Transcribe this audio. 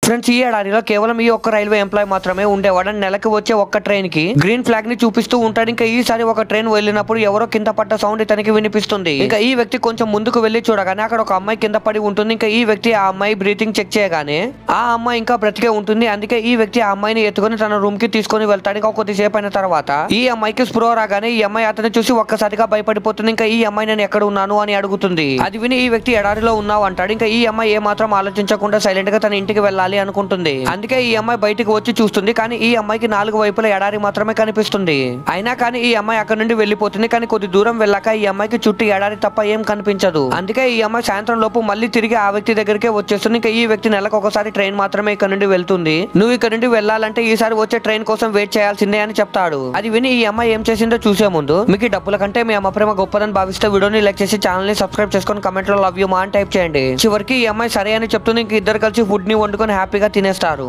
Friends, ఈ ఏడాదిలో కేవలం ఈ ఒక్క రైల్వే ఎంప్లాయ్ మాత్రమే ఉండేవాడు. నెలకి వచ్చే ఒక్క ట్రైన్ కి గ్రీన్ ఫ్లాగ్ ని చూపిస్తూ ఉంటాడు. ఇంకా ఈసారి ఒక ట్రైన్ వెళ్ళినప్పుడు ఎవరో కింద పడ్డ సౌండ్ ఇతనికి వినిపిస్తుంది. ఇంకా ఈ వ్యక్తి కొంచెం ముందుకు వెళ్లి చూడగానే అక్కడ ఒక అమ్మాయి కింద పడి ఉంటుంది. ఇంకా ఈ వ్యక్తి ఆ అమ్మాయి బ్రీతింగ్ చెక్ చేయగానే ఆ అమ్మాయి ఇంకా బ్రతికే ఉంటుంది. అందుకే ఈ వ్యక్తి ఆ అమ్మాయిని ఎత్తుకుని తన రూమ్ కి తీసుకొని వెళ్తాడు. ఇంకా కొద్దిసేపు అయిన తర్వాత ఈ అమ్మాయికి స్పృహ రాగానే ఈ అమ్మాయి అతన్ని చూసి ఒక్కసారిగా భయపడిపోతుంది. ఇంకా ఈ అమ్మాయి నేను ఎక్కడ ఉన్నాను అని అడుగుతుంది. అది విని ఈ వ్యక్తి ఎడారిలో ఉన్నావు అంటాడు. ఇంకా ఈ అమ్మాయి ఏ మాత్రం ఆలోచించకుండా సైలెంట్ గా తన ఇంటికి వెళ్ళాలి అనుకుంటుంది. అందుకే ఈ అమ్మాయి బయటికి వచ్చి చూస్తుంది. కానీ ఈ అమ్మాయికి 4 వైపులా ఎడారి మాత్రమే కనిపిస్తుంది. అయినా కానీ ఈ అమ్మాయి అక్కడ నుండి వెళ్లిపోతుంది. కానీ కొద్ది దూరం వెళ్ళాక ఈ అమ్మాయికి చుట్టూ ఎడారి తప్ప ఏం కనిపించదు. అందుకే ఈ అమ్మాయి సాయంత్రం లోపు మళ్ళీ తిరిగి ఆ వ్యక్తి దగ్గరికే వచ్చేస్తుంది. ఇంకా ఈ వ్యక్తి నెలకు ఒకసారి ట్రైన్ మాత్రమే ఇక్కడ నుండి వెళ్తుంది. నువ్వు ఇక్కడ నుండి వెళ్ళాలంటే ఈసారి వచ్చే ట్రైన్ కోసం వెయిట్ చేయాల్సిందే అని చెప్తాడు. అది విని ఈ అమ్మాయి ఏం చేసిందో చూసే ముందు మీకు డబ్బుల కంటే మీ అమ్మ ప్రేమ గొప్పదని భావిస్తే వీడియోని లైక్ చేసి ఛానల్ ని సబ్స్క్రైబ్ చేసుకొని కమెంట్ లో లవ్ యూ మా అని టైప్ చేయండి. చివరికి ఈ అమ్మాయి సరే అని చెప్తుంది. ఇంక ఇద్దరు కలిసి ఫుడ్ ని వండుకొని హ్యాపీగా తినేస్తారు.